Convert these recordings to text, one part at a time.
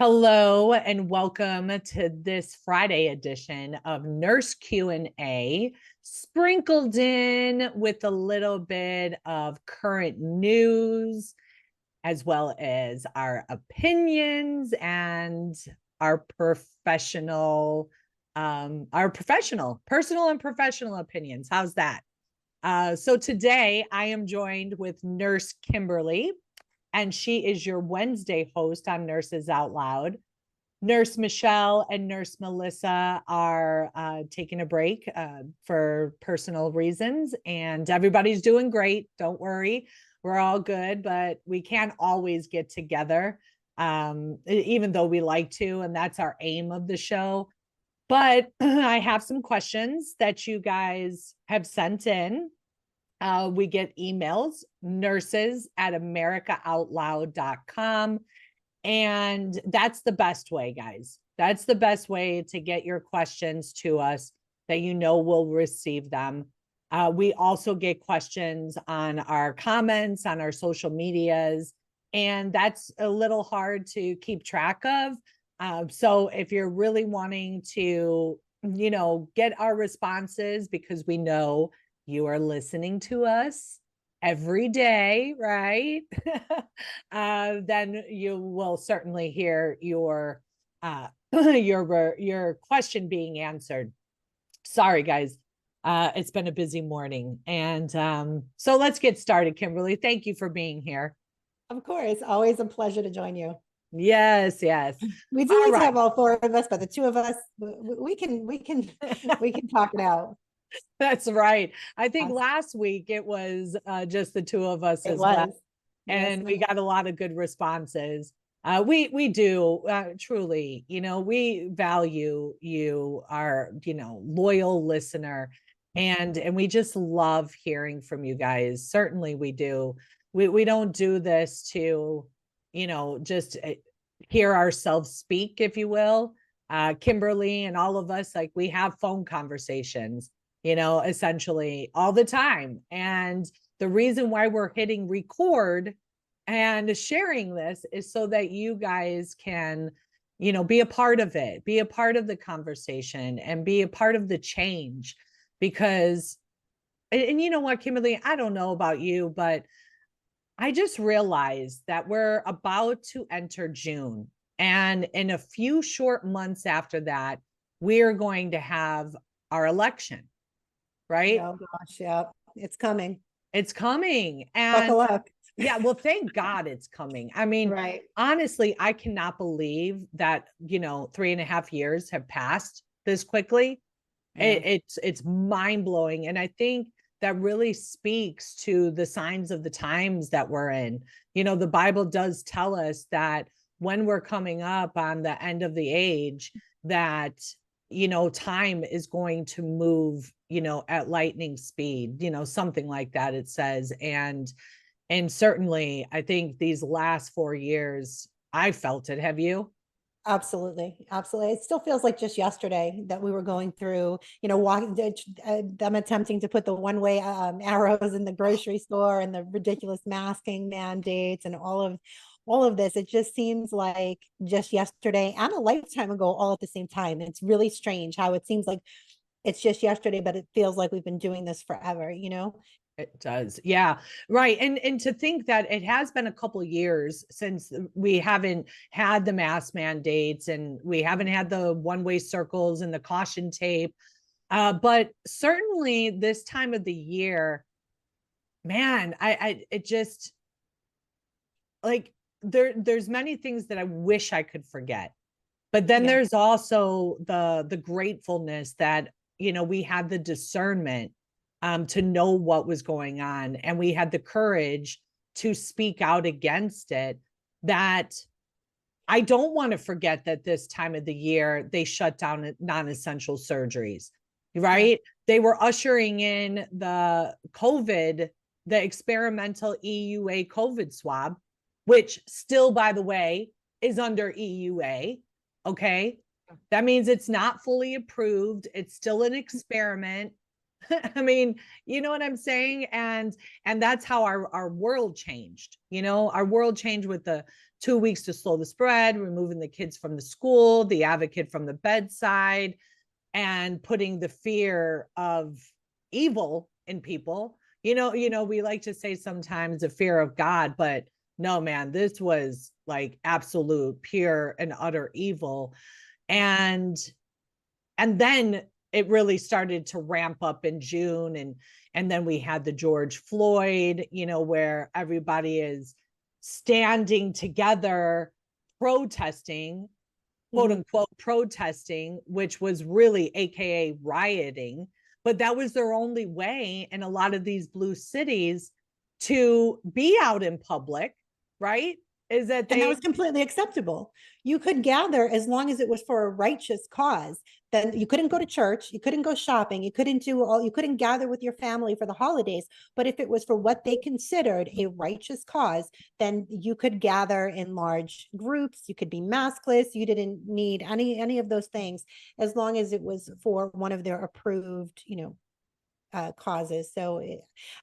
Hello and welcome to this Friday edition of Nurse Q&A, sprinkled in with a little bit of current news, as well as our opinions and our personal and professional opinions. How's that? So today I am joined with Nurse Kimberly, and she is your Wednesday host on Nurses Out Loud. Nurse Michelle and Nurse Melissa are taking a break for personal reasons, and everybody's doing great. Don't worry, we're all good, but we can't always get together, even though we like to, and that's our aim of the show. But I have some questions that you guys have sent in. We get emails, nurses@americaoutloud.com. And that's the best way, guys. That's the best way to get your questions to us that you know we'll receive them. We also get questions on our comments, on our social medias, and that's a little hard to keep track of. So if you're really wanting to, get our responses because we know you are listening to us every day, right? Then you will certainly hear your your question being answered. Sorry, guys. It's been a busy morning. And so let's get started, Kimberly. Thank you for being here. Of course, always a pleasure to join you. Yes, yes. We do All like to right. have all four of us, but the two of us, we can talk it out. That's right. I think Yes, last week it was just the two of us it as well. was. Yes, And we ma'am. got a lot of good responses. We do truly, we value you, our, loyal listener, and we just love hearing from you guys. Certainly we do. We don't do this to, just hear ourselves speak, if you will. Kimberly and all of us, like, we have phone conversations, essentially all the time. And the reason why we're hitting record and sharing this is so that you guys can, be a part of it, be a part of the conversation, and be a part of the change. Because, and you know what, Kimberly, I don't know about you, but I just realized that we're about to enter June. And in a few short months after that, we're going to have our election, right? Oh gosh, yeah, it's coming. It's coming. And Buckle up. yeah, well, thank God it's coming. I mean, Right. honestly, I cannot believe that, 3.5 years have passed this quickly. Yeah, It's mind blowing. And I think that really speaks to the signs of the times that we're in. The Bible does tell us that when we're coming up on the end of the age, that, time is going to move, at lightning speed, something like that, it says. And certainly I think these last 4 years, I felt it. Have you? absolutely, absolutely. It still feels like just yesterday that we were going through, walking, them attempting to put the one-way arrows in the grocery store and the ridiculous masking mandates and all of this. It just seems like just yesterday and a lifetime ago, all at the same time. It's really strange how it seems like it's just yesterday, but it feels like we've been doing this forever. It does. Yeah. Right. And to think that it has been a couple of years since we haven't had the mask mandates, and we haven't had the one-way circles and the caution tape. But certainly this time of the year, man, it just, like, there's many things that I wish I could forget. But then Yeah. there's also the gratefulness that, we had the discernment to know what was going on, and we had the courage to speak out against it. That I don't want to forget that this time of the year they shut down non-essential surgeries, Yeah. right? They were ushering in the COVID, the experimental EUA COVID swab, which still, by the way, is under EUA. Okay. That means it's not fully approved. It's still an experiment. I mean, you know what I'm saying? And that's how our world changed. You know, our world changed with the 2 weeks to slow the spread, removing the kids from the school, the advocate from the bedside, and putting the fear of evil in people. We like to say sometimes the fear of God, but no, man, this was like absolute pure and utter evil. And and then it really started to ramp up in June, and then we had the George Floyd, where everybody is standing together protesting, quote Mhm. unquote protesting, which was really AKA rioting, but that was their only way in a lot of these blue cities to be out in public, right? Is that And that they was completely acceptable. You could gather as long as it was for a righteous cause. Then you couldn't go to church, you couldn't go shopping, you couldn't gather with your family for the holidays. But if it was for what they considered a righteous cause, then you could gather in large groups. You could be maskless. You didn't need any of those things as long as it was for one of their approved, causes. So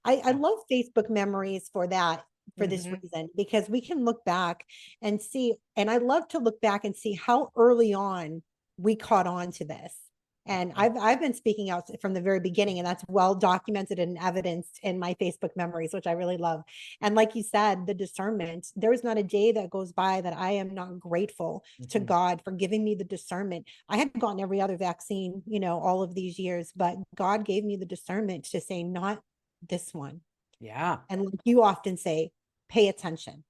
I love Facebook memories for that, for this Mhm. reason, because we can look back and see, and I love to look back and see how early on we caught on to this. And I've been speaking out from the very beginning, and that's well documented and evidenced in my Facebook memories, which I really love. And like you said, the discernment, there is not a day that goes by that I am not grateful to Mhm. God for giving me the discernment. I had gotten every other vaccine, all of these years, but God gave me the discernment to say, not this one. Yeah, And like you often say, pay attention.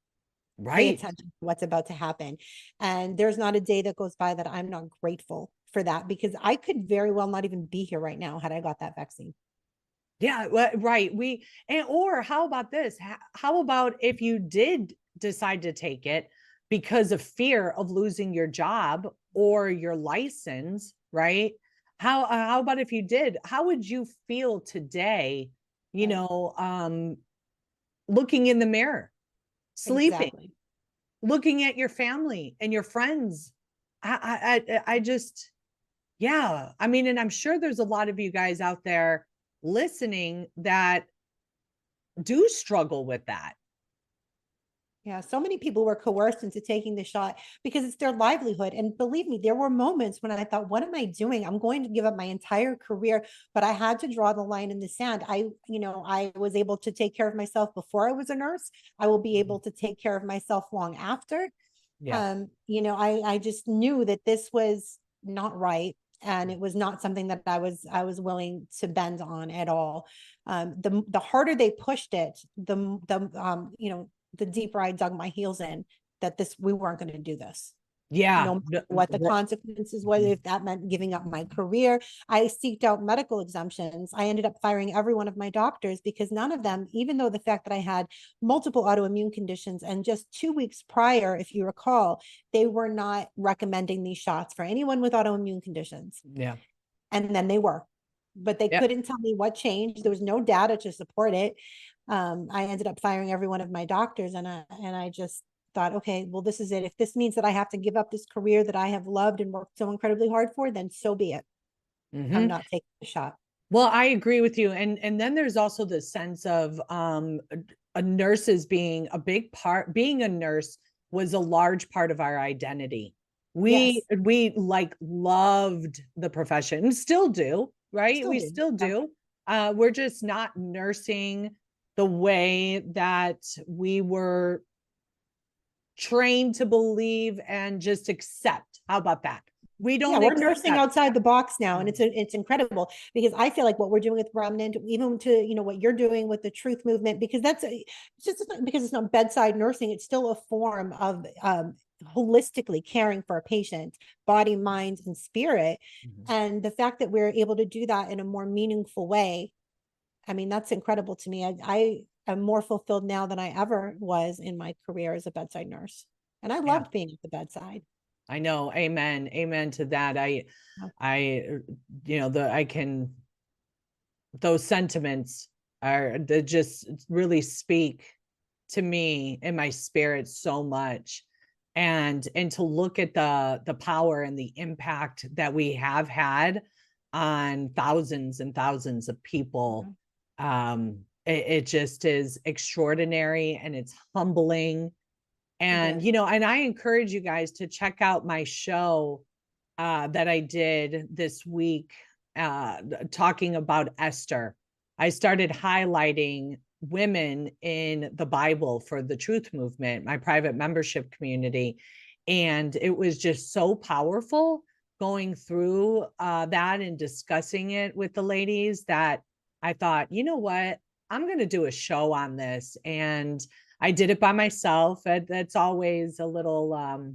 Pay right. attention to what's about to happen. And there's not a day that goes by that I'm not grateful for that, because I could very well not even be here right now had I got that vaccine. Yeah, right. Or how about this? How about if you did decide to take it because of fear of losing your job or your license, right? How about if you did? How would you feel today, you Right. know, um looking in the mirror, sleeping, Exactly. looking at your family and your friends? I just, yeah. I mean, and I'm sure there's a lot of you guys out there listening that do struggle with that. Yeah, so many people were coerced into taking the shot because it's their livelihood. And believe me, there were moments when I thought, what am I doing? I'm going to give up my entire career, but I had to draw the line in the sand. I was able to take care of myself before I was a nurse. I will be able to take care of myself long after. Yeah. I just knew that this was not right. And it was not something that I was willing to bend on at all. The harder they pushed it, the deeper I dug my heels in that we weren't going to do this. Yeah. No matter what the consequences was, if that meant giving up my career. I seeked out medical exemptions. I ended up firing every one of my doctors because none of them, even though the fact that I had multiple autoimmune conditions, and just 2 weeks prior, if you recall, they were not recommending these shots for anyone with autoimmune conditions. Yeah. And then they were, but they Yep. couldn't tell me what changed. There was no data to support it. I ended up firing every one of my doctors, and I just thought, okay, well, this is it. If this means that I have to give up this career that I have loved and worked so incredibly hard for, then so be it. I'm Hmm. not taking the shot. Well, I agree with you. And then there's also the sense of a nurses being a big part, being a nurse was a large part of our identity. We Yes, we like loved the profession, still do, right? still We do. still Yeah. do. We're just not nursing the way that we were trained to believe and just accept. How about that? We Yeah, don't we're nursing accept. outside the box now, and it's incredible because I feel like what we're doing with Remnant, even to what you're doing with the Truth Movement, because it's just because it's not bedside nursing, it's still a form of holistically caring for a patient, body, mind, and spirit. Mhm. And the fact that we're able to do that in a more meaningful way, I mean, that's incredible to me. I am more fulfilled now than I ever was in my career as a bedside nurse, and I Yeah. loved being at the bedside. I know. Amen. Amen to that. I, I can, those sentiments are that just really speak to me in my spirit so much. And to look at the power and the impact that we have had on thousands and thousands of people. It just is extraordinary, and it's humbling. And, and I encourage you guys to check out my show that I did this week, talking about Esther. I started highlighting women in the Bible for the Truth Movement, my private membership community. And it was just so powerful going through that and discussing it with the ladies, that I thought, you know what, I'm going to do a show on this. And I did it by myself. That's always a little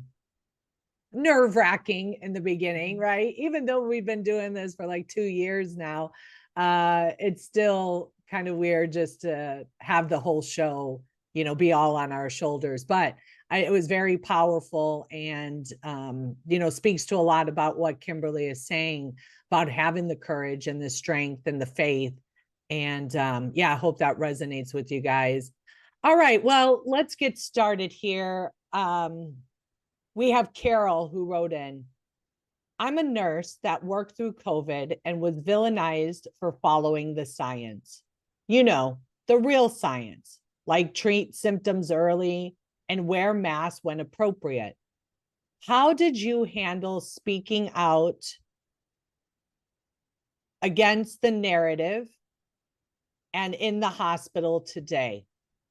nerve-wracking in the beginning, right? Even though we've been doing this for like 2 years now, it's still kind of weird just to have the whole show, be all on our shoulders. But it was very powerful, and speaks to a lot about what Kimberly is saying about having the courage and the strength and the faith. And I hope that resonates with you guys. All right, well, let's get started here. We have Carol who wrote in, I'm a nurse that worked through COVID and was villainized for following the science. The real science, like treat symptoms early and wear masks when appropriate. How did you handle speaking out against the narrative and in the hospital today?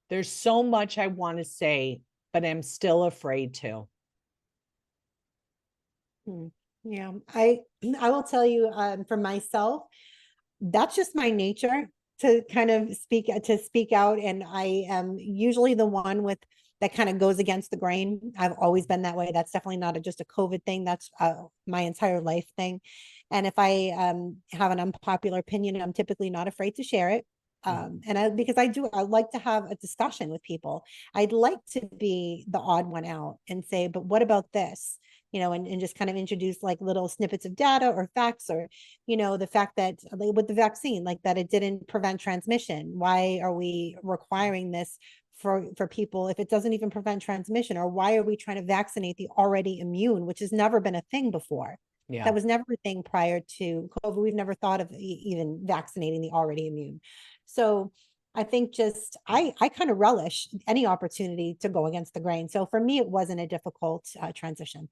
There's so much I want to say, but I'm still afraid to. Yeah, I will tell you, for myself, that's just my nature to kind of speak out. And I am usually the one that kind of goes against the grain. I've always been that way. That's definitely not just a COVID thing. That's my entire life thing. And if I have an unpopular opinion, I'm typically not afraid to share it. Because I like to have a discussion with people. I'd like to be the odd one out and say, but what about this? And just kind of introduce like little snippets of data or facts, or, the fact that with the vaccine, like that it didn't prevent transmission. Why are we requiring this for people if it doesn't even prevent transmission? Or why are we trying to vaccinate the already immune, which has never been a thing before? Yeah. That was never a thing prior to COVID. We've never thought of even vaccinating the already immune. So I think I kind of relish any opportunity to go against the grain. So for me, it wasn't a difficult transition.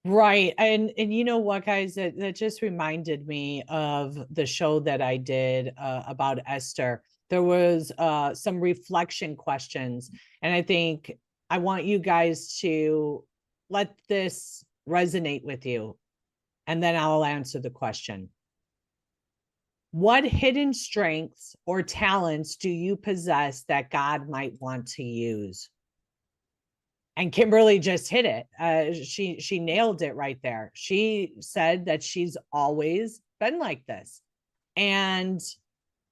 Right. And you know what, guys, that just reminded me of the show that I did about Esther. There was some reflection questions, and I think I want you guys to let this resonate with you, and then I'll answer the question. What hidden strengths or talents do you possess that God might want to use? And Kimberly just hit it. She nailed it right there. She said that she's always been like this. And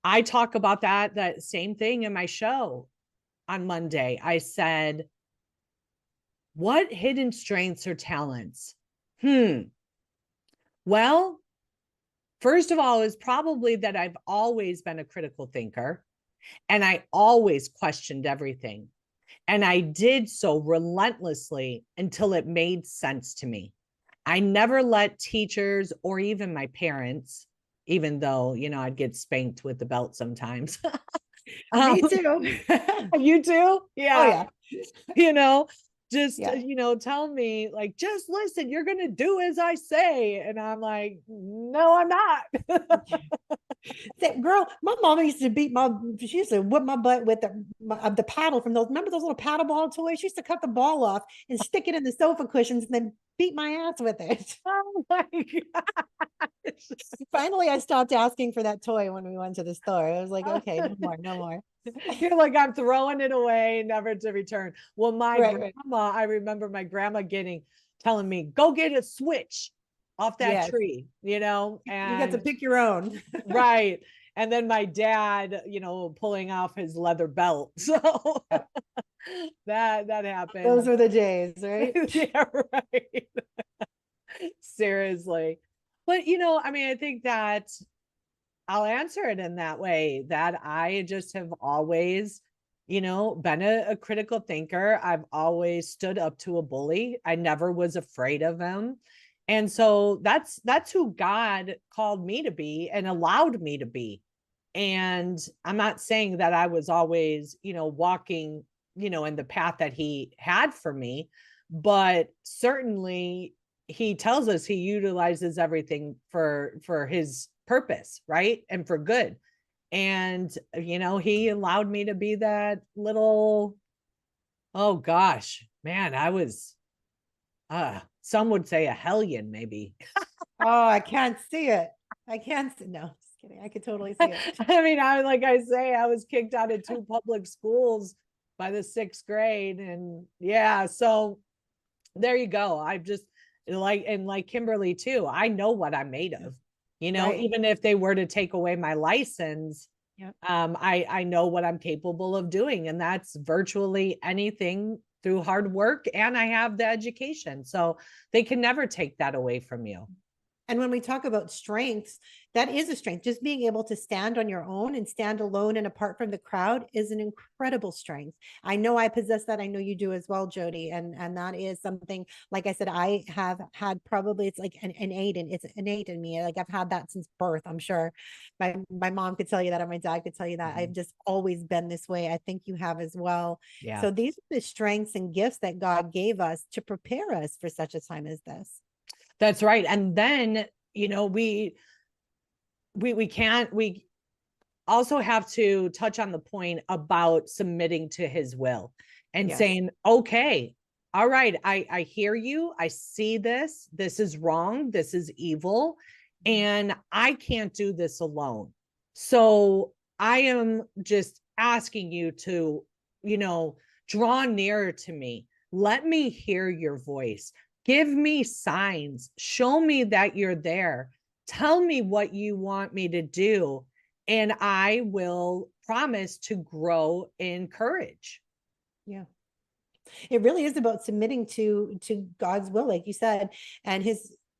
I talk about that same thing in my show on Monday. I said, what hidden strengths or talents? Well, first of all, is probably that I've always been a critical thinker, and I always questioned everything. And I did so relentlessly until it made sense to me. I never let teachers or even my parents, even though, I'd get spanked with the belt sometimes. Me too. You too? Yeah. Oh, yeah. Tell me, like, just listen, you're going to do as I say. And I'm like, no, I'm not. Girl, my mom used to she used to whip my butt with the paddle from remember those little paddle ball toys? She used to cut the ball off and stick it in the sofa cushions and then beat my ass with it. Oh my gosh. Finally, I stopped asking for that toy when we went to the store. I was like, okay, no more. You're like, I'm throwing it away, never to return. Well, my grandma, I remember my grandma telling me, go get a switch off that tree, and you get to pick your own. Right. And then my dad, pulling off his leather belt. So that happened. Those were the days, right? Yeah, right. Seriously. But, I think that I'll answer it in that way, that I just have always, been a critical thinker. I've always stood up to a bully. I never was afraid of him. And so that's who God called me to be and allowed me to be. And I'm not saying that I was always, walking, in the path that he had for me, but certainly he tells us he utilizes everything for his purpose, right? And for good. And he allowed me to be that little, oh gosh, man, I was some would say a hellion, maybe. Oh, I can't see it. I can't see. No, just kidding. I could totally see it. I mean, I was kicked out of 2 public schools by the 6th grade. And yeah, so there you go. I just like Kimberly too. I know what I'm made of, Right. even if they were to take away my license, Yep. I know what I'm capable of doing. And that's virtually anything through hard work. And I have the education. So they can never take that away from you. And when we talk about strengths, that is a strength. Just being able to stand on your own and stand alone and apart from the crowd is an incredible strength. I know I possess that. I know you do as well, Jodi. And that is something, like I said, I have had probably, it's like an innate, and it's innate in me. Like I've had that since birth, I'm sure. My mom could tell you that, or my dad could tell you that. I've just always been this way. I think you have as well. Yeah. So these are the strengths and gifts that God gave us to prepare us for such a time as this. That's right. And then, we can't, we also have to touch on the point about submitting to his will and Yes. saying, okay, all right, I hear you. I see this. This is wrong. This is evil. And I can't do this alone. So I am just asking you to, draw nearer to me. Let me hear your voice. Give me signs. Show me that you're there. Tell me what you want me to do. And I will promise to grow in courage. Yeah. It really is about submitting to God's will, like you said, and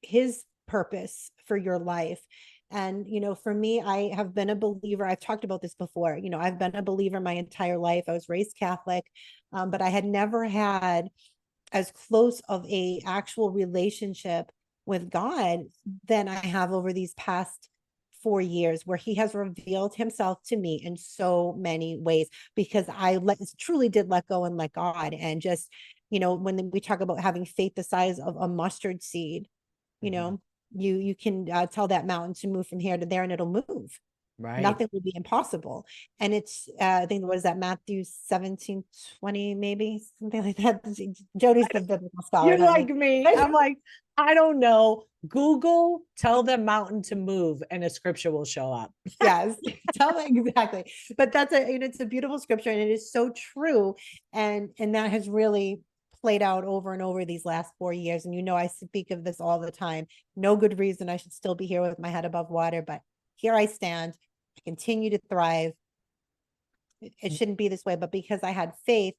his purpose for your life. And for me, I have been a believer. I've talked about this before. I've been a believer my entire life. I was raised Catholic, but I had never had as close of a actual relationship with God than I have over these past 4 years, where he has revealed himself to me in so many ways, because I truly did let go and let God. And just, when we talk about having faith the size of a mustard seed, you can tell that mountain to move from here to there and it'll move. Right. Nothing will be impossible. And it's, I think, what is that, Matthew 17:20, maybe something like that. Jodi's the biblical scholar. You're like me. I'm like, I don't know. Google, tell the mountain to move, and a scripture will show up. Yes, tell them exactly. But it's a beautiful scripture, and it is so true. And that has really played out over and over these last 4 years. And I speak of this all the time. No good reason I should still be here with my head above water, but here I stand. I continue to thrive. It shouldn't be this way, but because I had faith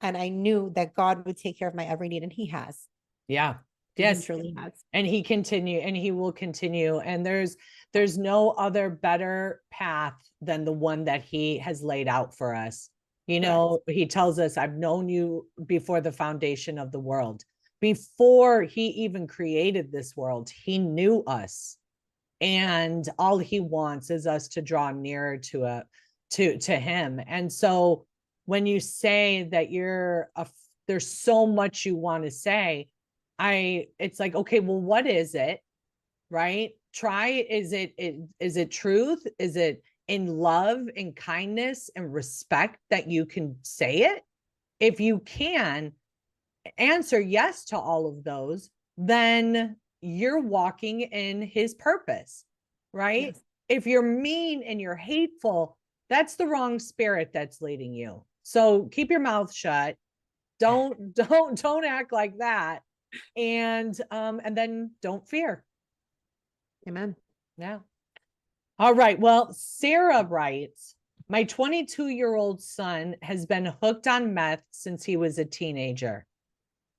and I knew that God would take care of my every need, and he has. Yeah. Yes. He truly has. And he will continue. And there's no other better path than the one that he has laid out for us. He tells us, I've known you before the foundation of the world. Before he even created this world, he knew us. And all he wants is us to draw nearer to him. And so when you say that there's so much you want to say, it's like, okay, well, what is it? Right? Is it truth? Is it in love and kindness and respect that you can say it? If you can answer yes to all of those, then you're walking in his purpose, right? Yes. If you're mean and you're hateful, that's the wrong spirit that's leading you. So keep your mouth shut. Don't act like that. And then don't fear. Amen. Yeah. All right. Well, Sarah writes, my 22-year-old son has been hooked on meth since he was a teenager.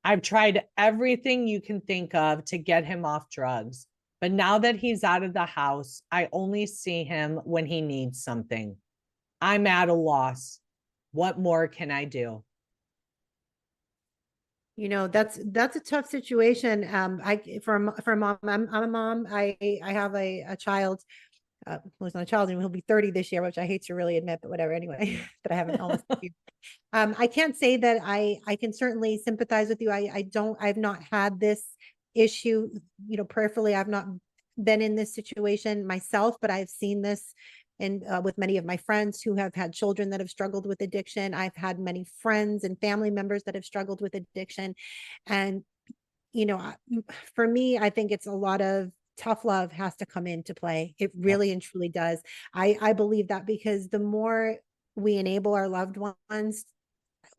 I've tried everything you can think of to get him off drugs, but now that he's out of the house, I only see him when he needs something. I'm at a loss. What more can I do? That's a tough situation. For a mom, I'm a mom. I have a child. Well, he's not a child, and he'll be 30 this year, which I hate to really admit, but whatever. Anyway, that I haven't almost. I can't say that I can certainly sympathize with you. I've not had this issue, peripherally. I've not been in this situation myself, but I've seen this and with many of my friends who have had children that have struggled with addiction. I've had many friends and family members that have struggled with addiction. And, for me, I think it's a lot of tough love has to come into play. It Yeah. really and truly does. I believe that because the more we enable our loved ones,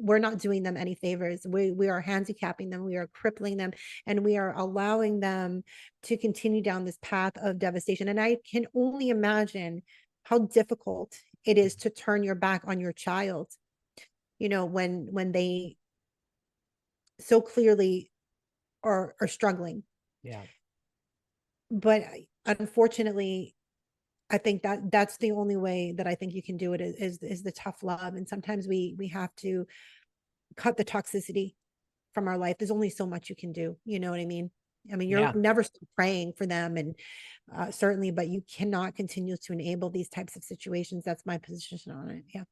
we're not doing them any favors. We are handicapping them, we are crippling them, and we are allowing them to continue down this path of devastation. And I can only imagine how difficult it is to turn your back on your child, when they so clearly are struggling. Yeah. But unfortunately, I think that that's the only way that I think you can do it is the tough love. And sometimes we have to cut the toxicity from our life. There's only so much you can do. You know what I mean? I mean, you're Yeah. never still praying for them, and certainly, but you cannot continue to enable these types of situations. That's my position on it. Yeah.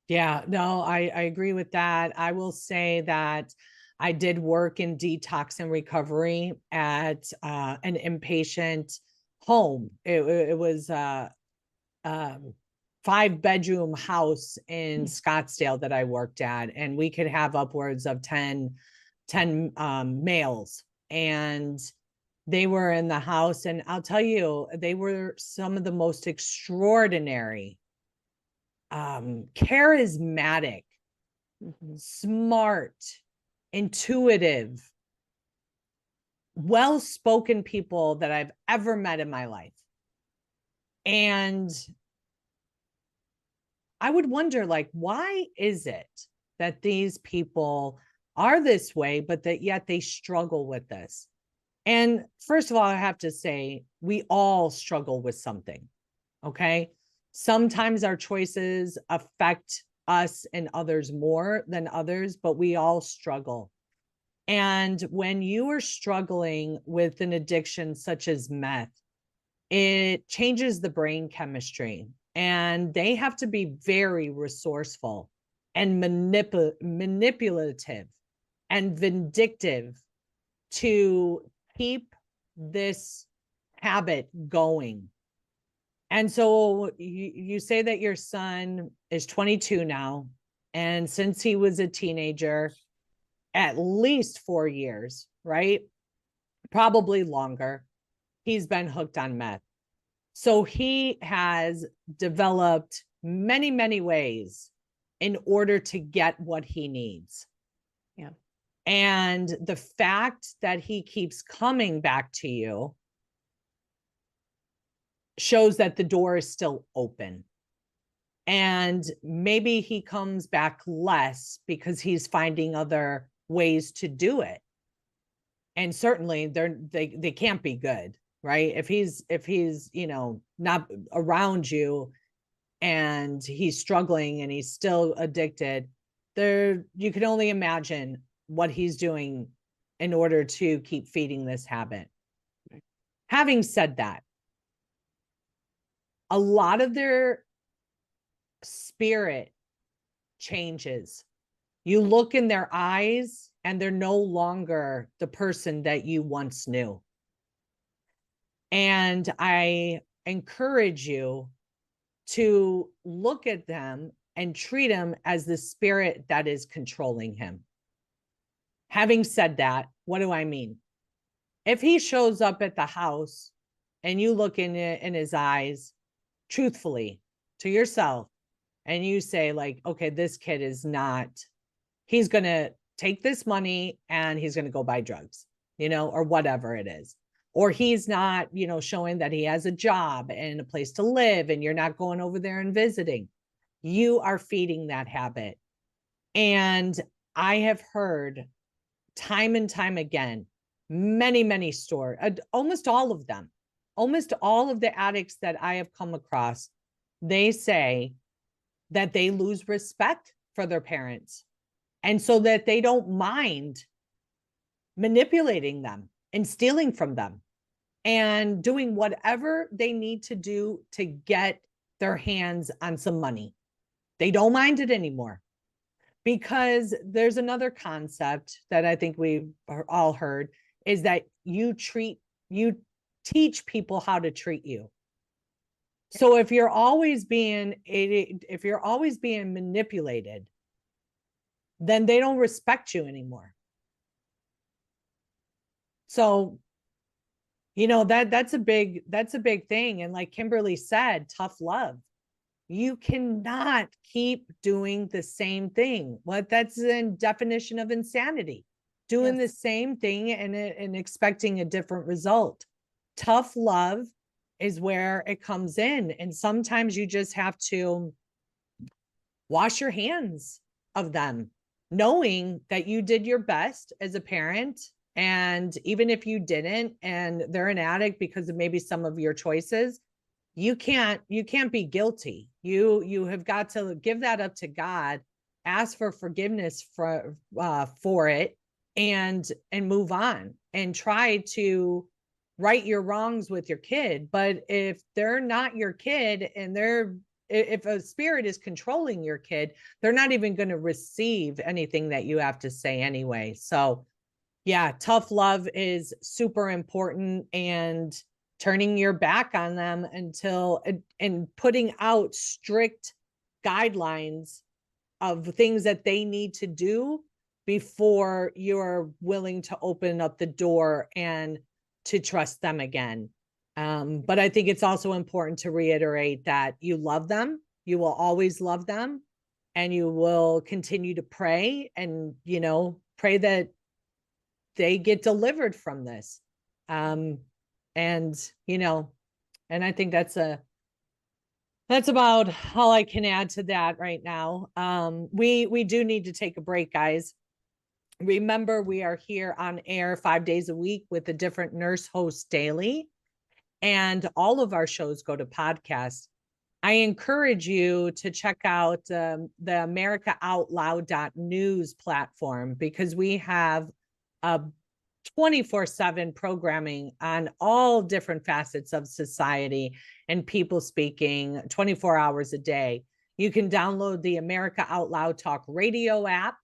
Yeah, no, I agree with that. I will say that I did work in detox and recovery at an inpatient home. It was um 5-bedroom house in Scottsdale that I worked at, and we could have upwards of 10 males, and they were in the house, and I'll tell you, they were some of the most extraordinary, charismatic, smart, intuitive, well-spoken people that I've ever met in my life. And I would wonder, like, why is it that these people are this way, but that yet they struggle with this? And first of all, I have to say, we all struggle with something. Okay. Sometimes our choices affect us and others more than others, but we all struggle. And when you are struggling with an addiction such as meth, it changes the brain chemistry, and they have to be very resourceful and manipulative and vindictive to keep this habit going. And so you say that your son is 22 now, and since he was a teenager, at least 4 years, right? Probably longer, he's been hooked on meth. So he has developed many, many ways in order to get what he needs. Yeah. And the fact that he keeps coming back to you shows that the door is still open. And maybe he comes back less because he's finding other ways to do it. And certainly they can't be good, right? If he's not around you and he's struggling and he's still addicted, you can only imagine what he's doing in order to keep feeding this habit. Having said that, a lot of their spirit changes. You look in their eyes and they're no longer the person that you once knew. And I encourage you to look at them and treat him as the spirit that is controlling him. Having said that, what do I mean? If he shows up at the house and you look in his eyes truthfully to yourself and you say, like, okay, this kid is not, he's going to take this money and he's going to go buy drugs, or whatever it is. Or he's not, showing that he has a job and a place to live, and you're not going over there and visiting. You are feeding that habit. And I have heard time and time again, many, many stories, almost all of them, almost all of the addicts that I have come across, they say that they lose respect for their parents. And so that they don't mind manipulating them and stealing from them and doing whatever they need to do to get their hands on some money. They don't mind it anymore, because there's another concept that I think we've all heard, is that you teach people how to treat you. So if you're always being manipulated, then they don't respect you anymore. So, that's a big thing. And like Kimberly said, tough love. You cannot keep doing the same thing. That's the definition of insanity. Doing the same thing and expecting a different result. Tough love is where it comes in. And sometimes you just have to wash your hands of them, knowing that you did your best as a parent. And even if you didn't, and they're an addict because of maybe some of your choices, you can't be guilty. You have got to give that up to God, ask for forgiveness for it, and move on and try to right your wrongs with your kid. But if they're not your kid, and if a spirit is controlling your kid, they're not even going to receive anything that you have to say anyway. So yeah, tough love is super important, and turning your back on them and putting out strict guidelines of things that they need to do before you're willing to open up the door and to trust them again. But I think it's also important to reiterate that you love them, you will always love them, and you will continue to pray and, pray that they get delivered from this. And I think that's about all I can add to that right now. We do need to take a break, guys. Remember, we are here on air 5 days a week with a different nurse host daily, and all of our shows go to podcast. I encourage you to check out the americaoutloud.news platform, because we have a 24/7 programming on all different facets of society and people speaking 24 hours a day. You can download the America Out Loud Talk Radio app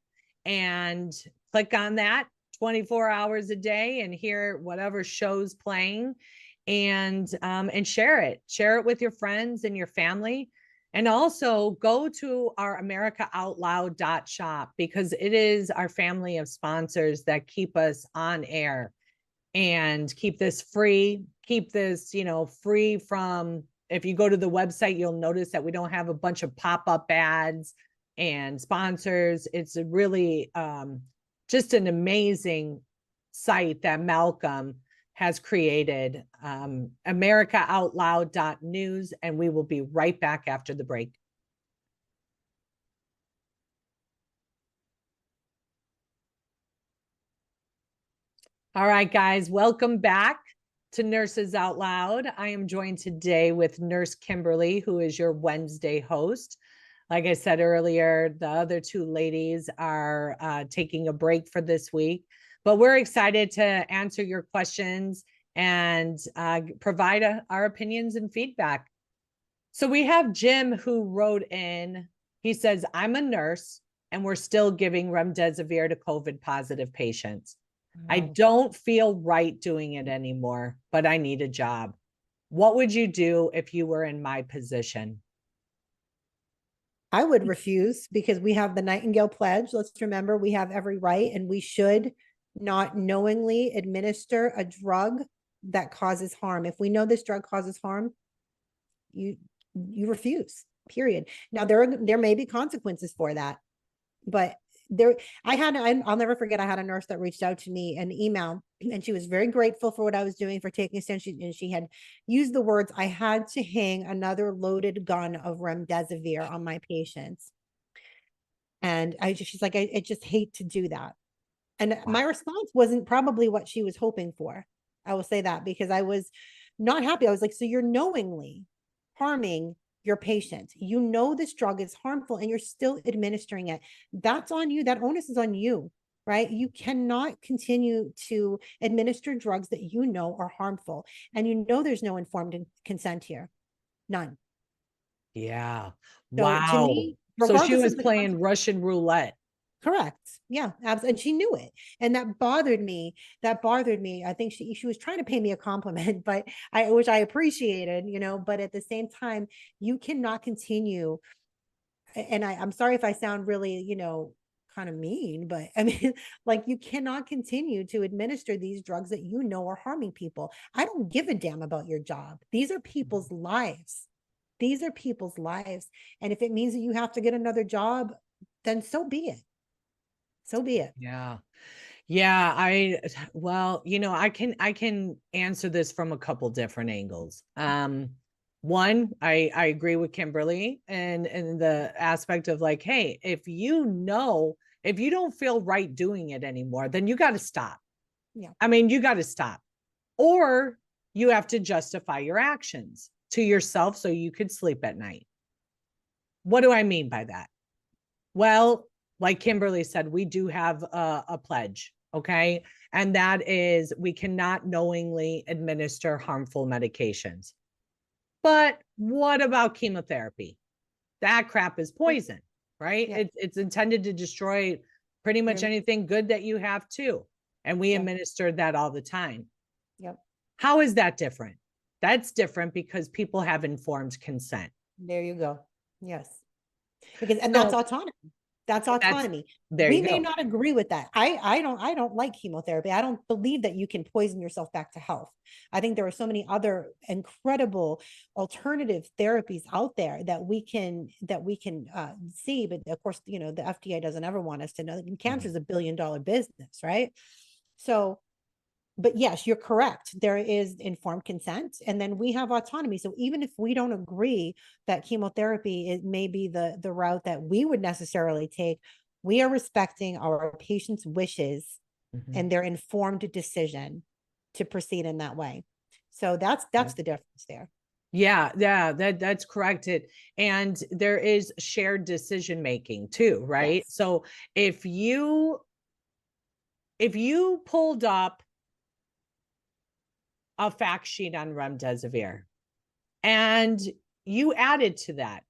and click on that 24 hours a day and hear whatever show's playing, and share it with your friends and your family. And also go to our americaoutloud.shop, because it is our family of sponsors that keep us on air and keep this free, free from, if you go to the website, you'll notice that we don't have a bunch of pop-up ads and sponsors. It's a really just an amazing site that Malcolm has created, americaoutloud.news, and we will be right back after the break. All right, guys, welcome back to Nurses Out Loud. I am joined today with Nurse Kimberly, who is your Wednesday host. Like I said earlier, the other two ladies are taking a break for this week, but we're excited to answer your questions and provide our opinions and feedback. So we have Jim, who wrote in. He says, I'm a nurse and we're still giving remdesivir to COVID positive patients. I don't feel right doing it anymore, but I need a job. What would you do if you were in my position? I would refuse, because we have the Nightingale Pledge. Let's remember, we have every right, and we should not knowingly administer a drug that causes harm. If we know this drug causes harm, you refuse, period. Now, there may be consequences for that, but I'll never forget, I had a nurse that reached out to me an email, and she was very grateful for what I was doing, for taking a stand. And she had used the words, I had to hang another loaded gun of remdesivir on my patients. And she's like, I just hate to do that. And my response wasn't probably what she was hoping for. I will say that, because I was not happy. I was like, so you're knowingly harming your patient. You know this drug is harmful and you're still administering it. That's on you. That onus is on you. right? You cannot continue to administer drugs that you know are harmful. And you know there's no informed consent here. None. Yeah. So to Wow. me, So she regardless was of the playing Russian roulette. correct. Yeah, absolutely. And she knew it. And that bothered me. That bothered me. I think she was trying to pay me a compliment, but which I appreciated, but at the same time, you cannot continue. And I'm sorry if I sound really, kind of mean, but I mean, like you cannot continue to administer these drugs that you know are harming people. I don't give a damn about your job. These are people's lives. These are people's lives. And if it means that you have to get another job, then so be it. So be it. Yeah. Yeah, well, I can answer this from a couple different angles. One, I agree with Kimberly and the aspect of like, hey, if you don't feel right doing it anymore, then you got to stop. Yeah. I mean, you got to stop. Or you have to justify your actions to yourself so you could sleep at night. What do I mean by that? Well, like Kimberly said, we do have a pledge, okay? And that is we cannot knowingly administer harmful medications. But what about chemotherapy? That crap is poison, right? Yeah. It's intended to destroy pretty much anything good that you have too. And we administer that all the time. Yep. How is that different? That's different because people have informed consent. There you go. Yes. And that's So autonomy. That's autonomy. there We you may go. not agree with that. I don't like chemotherapy. I don't believe that you can poison yourself back to health. I think there are so many other incredible alternative therapies out there that we can see. But of course, the FDA doesn't ever want us to know that cancer is $1 billion business, right? So but yes, you're correct. There is informed consent, and then we have autonomy. So even if we don't agree that chemotherapy is maybe the route that we would necessarily take, we are respecting our patient's wishes Mhm. and their informed decision to proceed in that way. So that's the difference there. Yeah, that's correct. And there is shared decision making too, right? Yes. So if you pulled up a fact sheet on remdesivir and you added to that,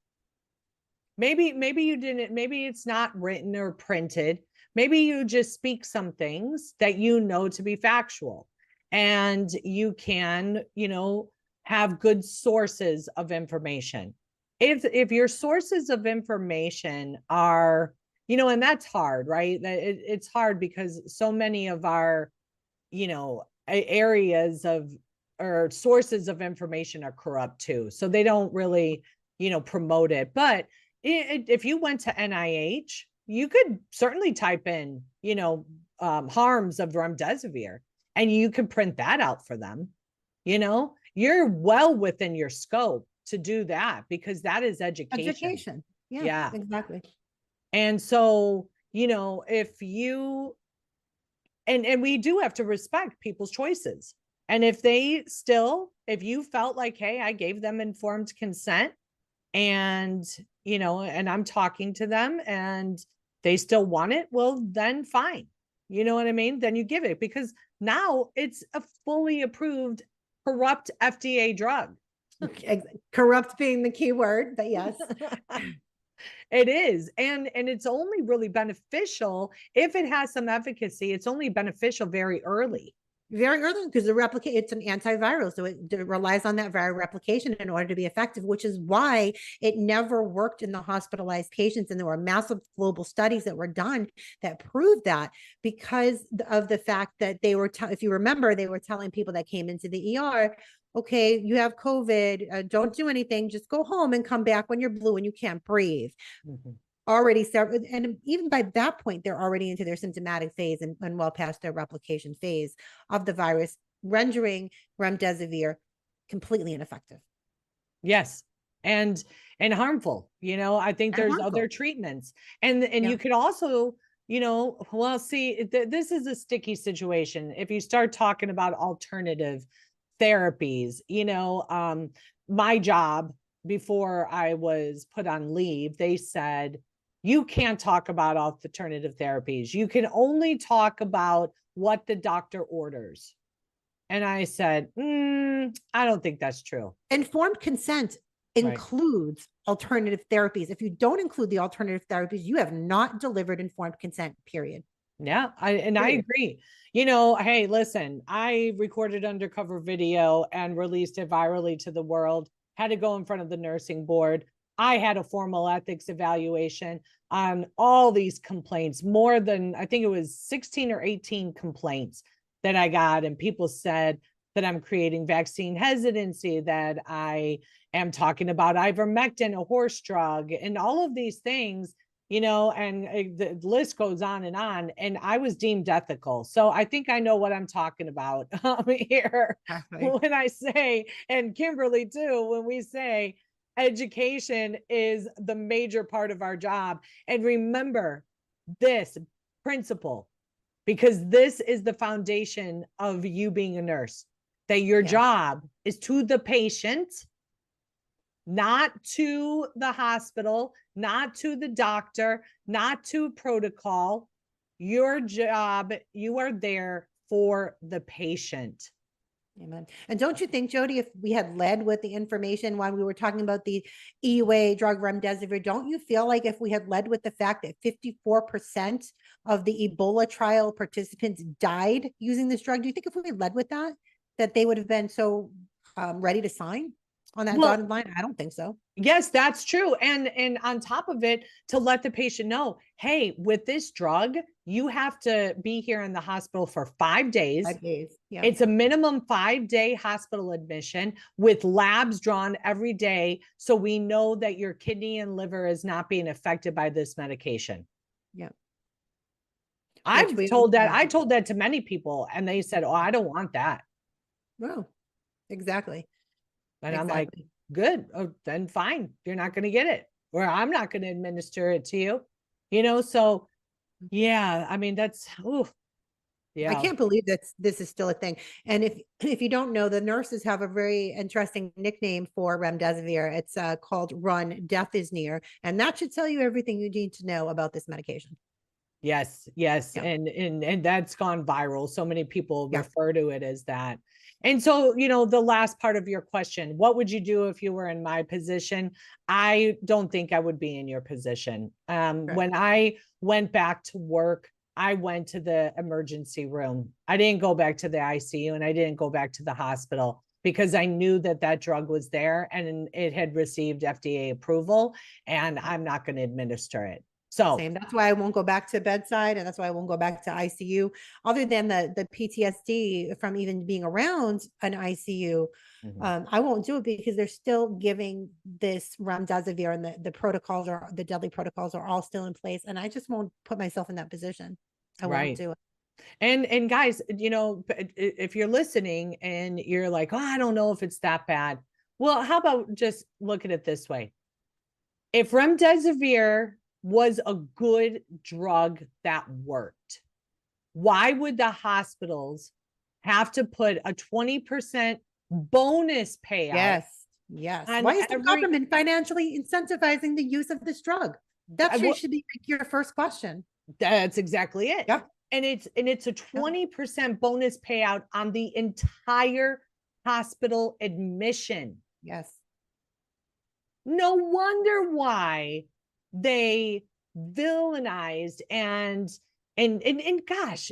maybe you didn't, maybe it's not written or printed, maybe you just speak some things that you know to be factual, and you can have good sources of information. If your sources of information are, and that's hard, right? It's hard because so many of our areas of or sources of information are corrupt too, so they don't really promote it. But if you went to NIH, you could certainly type in harms of remdesivir, and you could print that out for them. You're well within your scope to do that because that is education. Education. Yeah, Yeah. exactly. And so if you and we do have to respect people's choices. And if you felt like, hey, I gave them informed consent, and and I'm talking to them and they still want it, well, then fine. You know what I mean? Then you give it, because now it's a fully approved corrupt FDA drug. Okay. Corrupt being the key word, but yes. It is. And it's only really beneficial if it has some efficacy. It's only beneficial very early. Very early, because it's an antiviral, so it relies on that viral replication in order to be effective, which is why it never worked in the hospitalized patients. And there were massive global studies that were done that proved that, because of the fact that they were, if you remember, they were telling people that came into the ER, okay, you have COVID, don't do anything, just go home and come back when you're blue and you can't breathe. Mm-hmm. Already started, and even by that point they're already into their symptomatic phase and well past their replication phase of the virus, rendering remdesivir completely ineffective. Yes. And harmful. I think there's other treatments, and you could also well, see, this is a sticky situation if you start talking about alternative therapies. My job, before I was put on leave, they said, you can't talk about alternative therapies. You can only talk about what the doctor orders. And I said, I don't think that's true. Informed consent includes alternative therapies. If you don't include the alternative therapies, you have not delivered informed consent, period. Yeah, I agree. You know, hey, listen, I recorded undercover video and released it virally to the world, had to go in front of the nursing board. I had a formal ethics evaluation on all these complaints, more than, I think it was 16 or 18 complaints that I got. And people said that I'm creating vaccine hesitancy, that I am talking about ivermectin, a horse drug, and all of these things, you know, and the list goes on. And I was deemed ethical. So I think I know what I'm talking about here when I say, and Kimberly too, when we say education is the major part of our job. And remember this principle, because this is the foundation of you being a nurse, that your job is to the patient, not to the hospital, not to the doctor, not to protocol. Your job, you are there for the patient. Amen. And don't you think, Jodi, if we had led with the information while we were talking about the EUA drug remdesivir, don't you feel like if we had led with the fact that 54% of the Ebola trial participants died using this drug, do you think if we had led with that, that they would have been so ready to sign on that dotted line? I don't think so. Yes, that's true. And on top of it, to let the patient know, hey, with this drug, you have to be here in the hospital for 5 days. 5 days. Yeah. It's a minimum 5-day hospital admission with labs drawn every day. So we know that your kidney and liver is not being affected by this medication. Yeah. I told that to many people, and they said, oh, I don't want that. Well, exactly. And I'm like, good. Oh, then fine. You're not going to get it, or I'm not going to administer it to you, you know? So yeah, I mean, that's, I can't believe that this is still a thing. And if you don't know, the nurses have a very interesting nickname for remdesivir. It's called Run, Death is Near. And that should tell you everything you need to know about this medication. Yes. Yeah. And that's gone viral. So many people refer to it as that. And so, you know, the last part of your question, what would you do if you were in my position? I don't think I would be in your position. When I went back to work, I went to the emergency room. I didn't go back to the ICU, and I didn't go back to the hospital, because I knew that drug was there and it had received FDA approval, and I'm not going to administer it. So same. That's why I won't go back to bedside, and that's why I won't go back to ICU. Other than the PTSD from even being around an ICU, I won't do it, because they're still giving this remdesivir, and the protocols, or the deadly protocols, are all still in place, and I just won't put myself in that position. I won't do it. And guys, you know, if you're listening and you're like, oh, I don't know if it's that bad. Well, how about just look at it this way? If remdesivir was a good drug that worked, why would the hospitals have to put a 20% bonus payout? Yes. Why is the government financially incentivizing the use of this drug? That should be your first question. That's exactly it. Yep. And it's a 20% bonus payout on the entire hospital admission. Yes. No wonder why they villainized and gosh,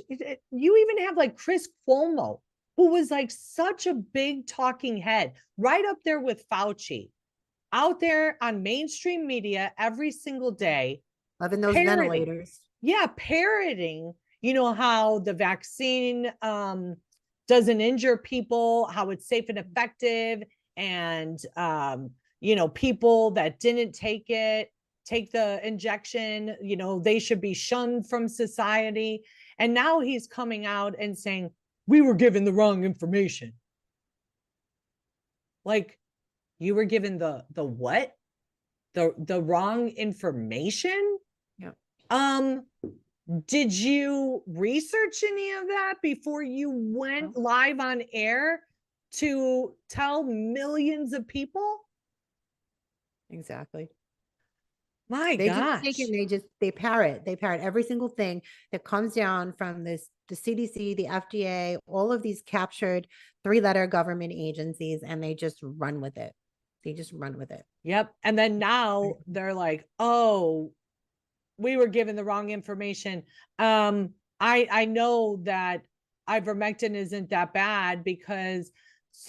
you even have like Chris Cuomo, who was like such a big talking head, right up there with Fauci, out there on mainstream media every single day, loving those ventilators. Yeah, parroting, you know, how the vaccine doesn't injure people, how it's safe and effective, and you know, people that didn't take the injection, you know, they should be shunned from society. And now he's coming out and saying, we were given the wrong information. Like, you were given the what? The wrong information? Yeah. Did you research any of that before you went live on air to tell millions of people? Exactly. My They just take it gosh. and they parrot every single thing that comes down from the CDC, the FDA, all of these captured 3-letter government agencies, and they just run with it. They just run with it. Yep. And then now they're like, oh, we were given the wrong information. I know that ivermectin isn't that bad because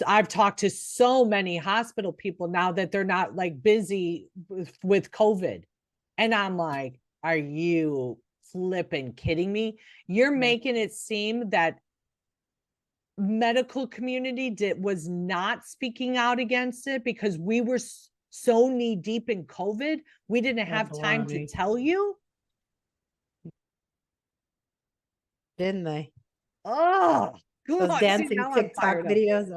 I've talked to so many hospital people now that they're not like busy with COVID. And I'm like, are you flipping kidding me? You're Yeah. making it seem that medical community was not speaking out against it because we were so knee deep in COVID. We didn't Oh, have time to baloney. tell you. Didn't they? Oh, Those God. See, dancing now I'm TikTok fired up. videos.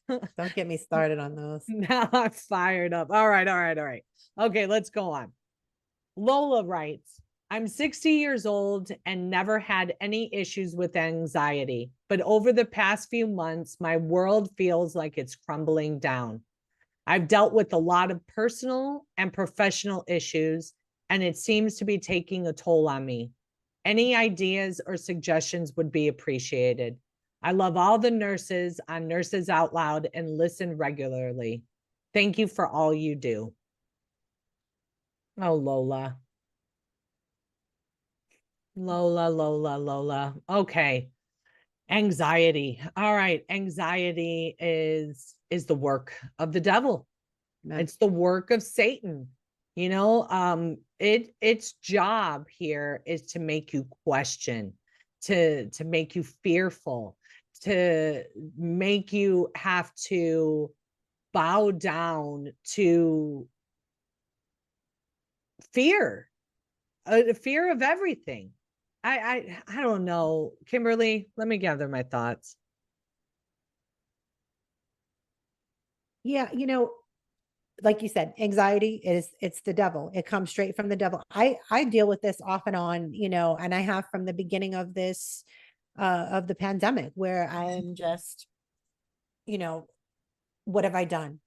Oh, don't get me started on those. Now I'm fired up. All right, all right, all right. Okay, let's go on. Lola writes, I'm 60 years old and never had any issues with anxiety, but over the past few months, my world feels like it's crumbling down. I've dealt with a lot of personal and professional issues, and it seems to be taking a toll on me. Any ideas or suggestions would be appreciated. I love all the nurses on Nurses Out Loud and listen regularly. Thank you for all you do. Oh, Lola. Lola, Lola, Lola. Okay. Anxiety. All right. Anxiety is the work of the devil. Man. It's the work of Satan. Its job here is to make you question, to make you fearful, to make you have to bow down to fear, fear of everything. I don't know. Kimberly, let me gather my thoughts. Yeah, like you said, anxiety it's the devil. It comes straight from the devil. I deal with this off and on, and I have from the beginning of this of the pandemic where I'm just, you know, what have I done?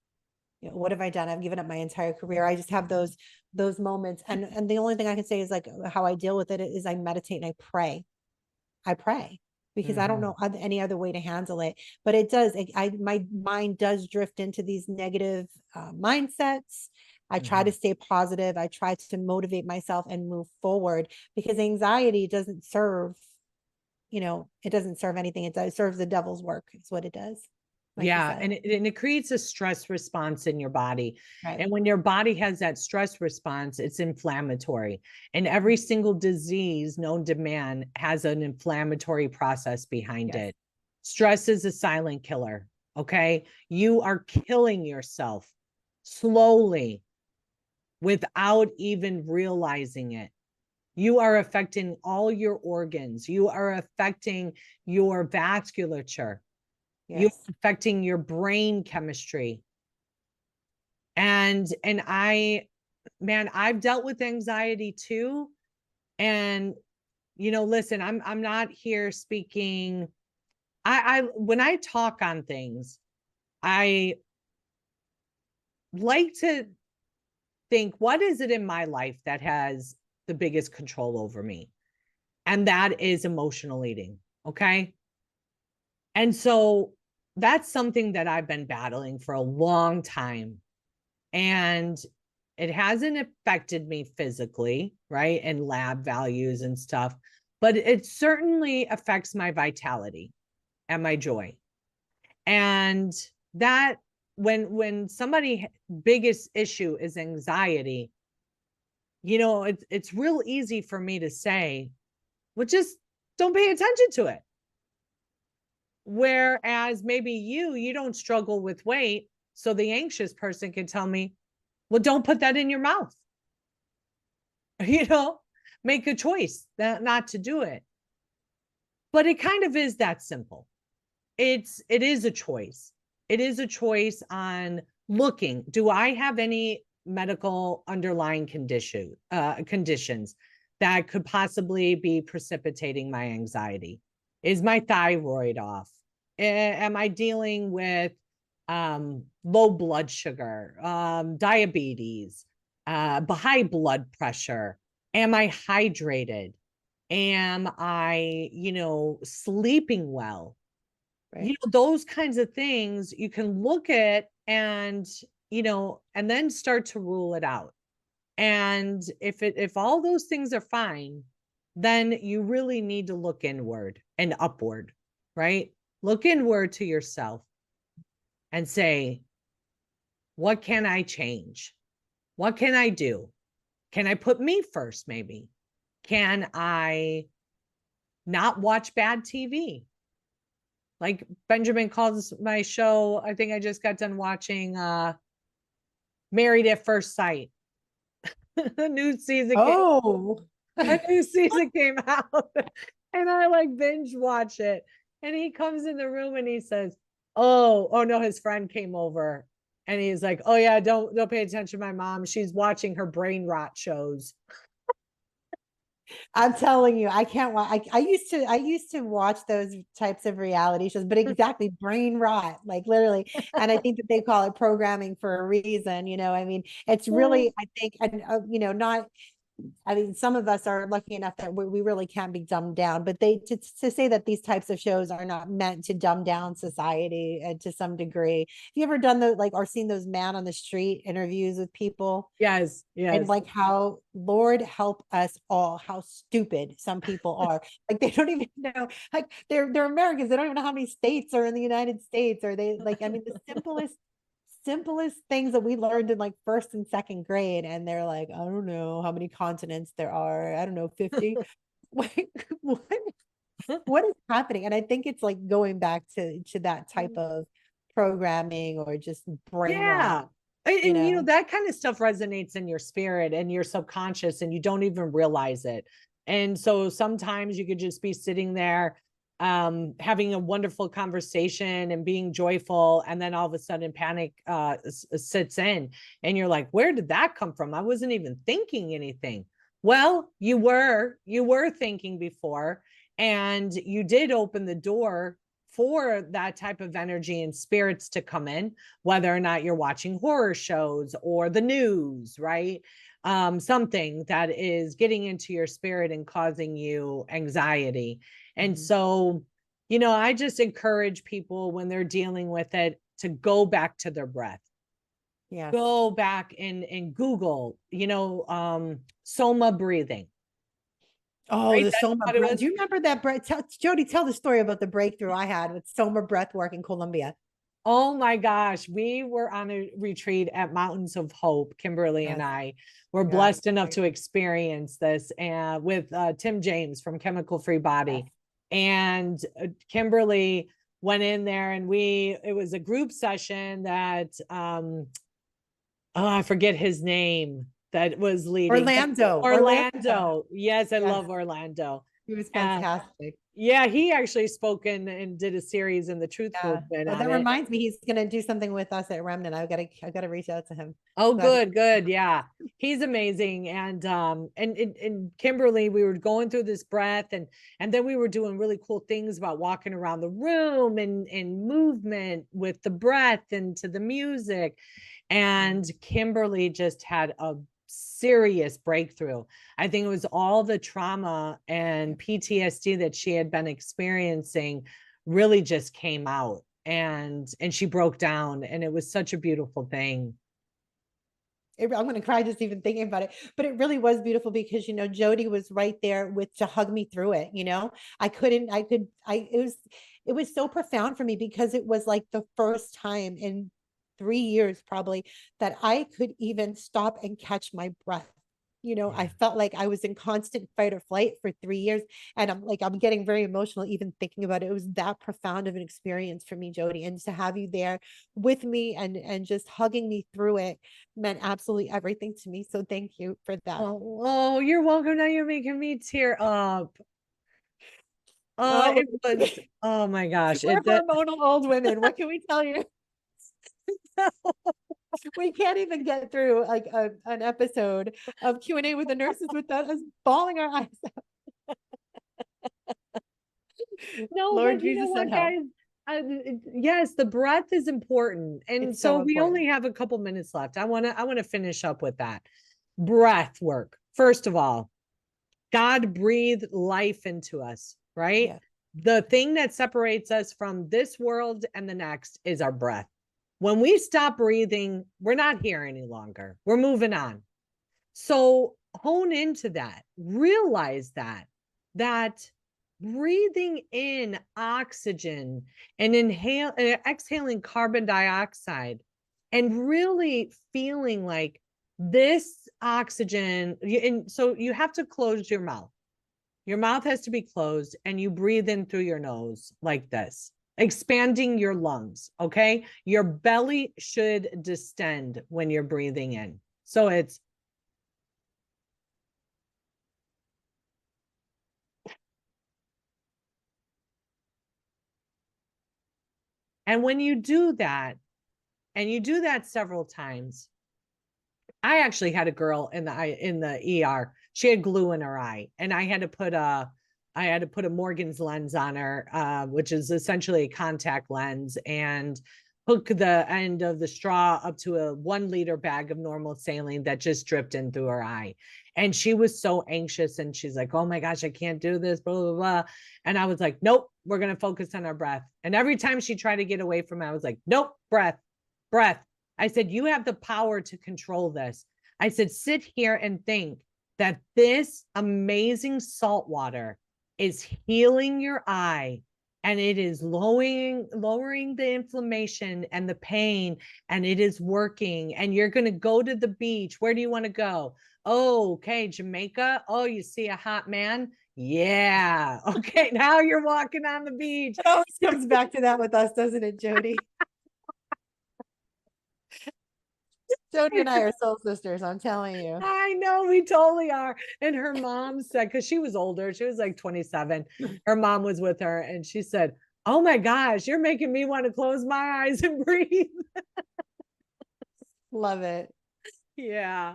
What have I done? I've given up my entire career. I just have those moments. And the only thing I can say is like how I deal with it is I meditate and I pray. I pray because I don't Mm-hmm. know any other way to handle it. But it does. My mind does drift into these negative mindsets. I try Mm-hmm. to stay positive. I try to motivate myself and move forward because anxiety doesn't serve. It doesn't serve anything. It serves the devil's work. It's what it does. Like you Yeah, said. and it creates a stress response in your body. Right. And when your body has that stress response, it's inflammatory. And every single disease known to man has an inflammatory process behind Yes. it. Stress is a silent killer. Okay. You are killing yourself slowly without even realizing it. You are affecting all your organs, you are affecting your vasculature, you're Yes. affecting your brain chemistry. And I've dealt with anxiety too. And listen, I'm not here speaking. I when I talk on things, I like to think, what is it in my life that has the biggest control over me? And that is emotional eating. Okay. And so that's something that I've been battling for a long time. And it hasn't affected me physically, right? And lab values and stuff, but it certainly affects my vitality and my joy. And that when somebody biggest issue is anxiety, it's real easy for me to say, well, just don't pay attention to it. Whereas maybe you don't struggle with weight. So the anxious person can tell me, well, don't put that in your mouth. You know, make a choice that not to do it. But it kind of is that simple. It is a choice. It is a choice on looking. Do I have any medical underlying conditions that could possibly be precipitating my anxiety? Is my thyroid off? Am I dealing with low blood sugar, diabetes? high blood pressure? Am I hydrated? Am I, sleeping well? Right. Those kinds of things you can look at and, and then start to rule it out. And if all those things are fine, then you really need to look inward and upward, right? Look inward to yourself and say, what can I change? What can I do? Can I put me first, maybe? Can I not watch bad TV? Like Benjamin calls my show, I think I just got done watching Married at First Sight. The new season came, Oh, a new season came out and I like binge watch it. And he comes in the room and he says, oh no, his friend came over and he's like, oh yeah, don't pay attention to my mom. She's watching her brain rot shows. I'm telling you, I can't watch. I used to watch those types of reality shows, but exactly brain rot, like literally. And I think that they call it programming for a reason. I mean, it's really, I think, and not. I mean, some of us are lucky enough that we really can be dumbed down, but to say that these types of shows are not meant to dumb down society to some degree. Have you ever done or seen those man on the street interviews with people? Yes, And yes. like how Lord help us all, how stupid some people are. Like they don't even know, like they're Americans. They don't even know how many states are in the United States. Or they like, I mean, the simplest things that we learned in like first and second grade. And they're like, I don't know how many continents there are. I don't know, 50. Like, what is happening? And I think it's like going back to that type of programming or just brain rot, Yeah. And know. that kind of stuff resonates in your spirit and your subconscious, and you don't even realize it. And so sometimes you could just be sitting there having a wonderful conversation and being joyful, and then all of a sudden panic sits in and you're like, where did that come from? I wasn't even thinking anything. Well, you were thinking before, and you did open the door for that type of energy and spirits to come in, whether or not you're watching horror shows or the news, right? Something that is getting into your spirit and causing you anxiety. And so, I just encourage people when they're dealing with it to go back to their breath. Yes. Go back and Google, soma breathing. Oh, Right? the That's Soma what it breath. was. Do you remember that breath? Jody, tell the story about the breakthrough I had with Soma breath work in Colombia. Oh my gosh, we were on a retreat at Mountains of Hope. Kimberly and Yes. I were Yes. blessed enough to experience this with Tim James from Chemical Free Yes. Body. And Kimberly went in there, and it was a group session that I forget his name, that was leading, but Orlando. Orlando. Yes, I Yes. love Orlando. He was Uh, fantastic. yeah, he actually spoke and did a series in the Truth Yeah. Movement Oh, on that it. reminds me, he's gonna do something with us at Remnant. I gotta reach out to him. Oh, Glad good, good. Yeah. He's amazing. And Kimberly, we were going through this breath, and then we were doing really cool things about walking around the room and movement with the breath and to the music. And Kimberly just had a serious breakthrough. I think it was all the trauma and PTSD that she had been experiencing really just came out, and she broke down, and it was such a beautiful thing. I'm going to cry just even thinking about it. But it really was beautiful because, Jody was right there to hug me through it. It was so profound for me because it was like the first time in 3 years probably that I could even stop and catch my breath. I felt like I was in constant fight or flight for 3 years. And I'm getting very emotional even thinking about it. It was that profound of an experience for me, Jody. And to have you there with me and just hugging me through it meant absolutely everything to me. So thank you for that. Oh, you're welcome. Now you're making me tear up. Oh, It was, oh my gosh. we're hormonal old women. What can we tell you? We can't even get through like an episode of Q&A with the nurses without us bawling our eyes out. No, Lord but you know Jesus what, send help. guys? Yes, the breath is important. And It's so so we important. only have a couple minutes left. I want to finish up with that. breath work. First of all, God breathed life into us, right? Yeah. The thing that separates us from this world and the next is our breath. When we stop breathing, we're not here any longer. We're moving on. So hone into that, realize that breathing in oxygen and exhaling carbon dioxide and really feeling like this oxygen. And so you have to close your mouth. Your mouth has to be closed and you breathe in through your nose like this, expanding your lungs. Okay. Your belly should distend when you're breathing in. So it's, and when you do that, and you do that several times, I actually had a girl in the ER. She had glue in her eye, and I had to put a Morgan's lens on her, which is essentially a contact lens, and hook the end of the straw up to a 1 liter bag of normal saline that just dripped in through her eye. And she was so anxious, and she's like, "Oh my gosh, I can't do this." Blah blah blah. And I was like, "Nope, we're gonna focus on our breath." And every time she tried to get away from it, I was like, "Nope, breath, breath." I said, "You have the power to control this." I said, "Sit here and think that this amazing salt water is healing your eye, and it is lowering the inflammation and the pain, and it is working, and you're going to go to the beach. Where do you want to go? Oh, okay, Jamaica. Oh, you see a hot man? Yeah. Okay, now you're walking on the beach." It always comes back to that with us, doesn't it, Jodi? Jodi and I are soul sisters, I'm telling you. I know, we totally are. And her mom said, because she was older, she was like 27. Her mom was with her, and she said, "Oh my gosh, you're making me want to close my eyes and breathe." Love it. Yeah.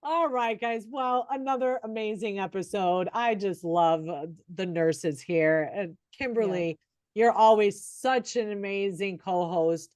All right, guys. Well, another amazing episode. I just love the nurses here. And Yeah. Kimberly, you're always such an amazing co-host.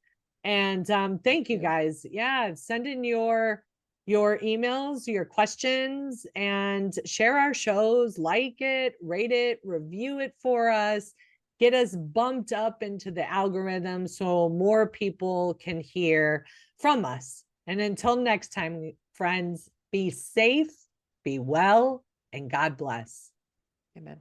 And thank you You. guys. Yeah, send in your emails, your questions, and share our shows, like it, rate it, review it for us. Get us bumped up into the algorithm so more people can hear from us. And until next time, friends, be safe, be well, and God bless. Amen.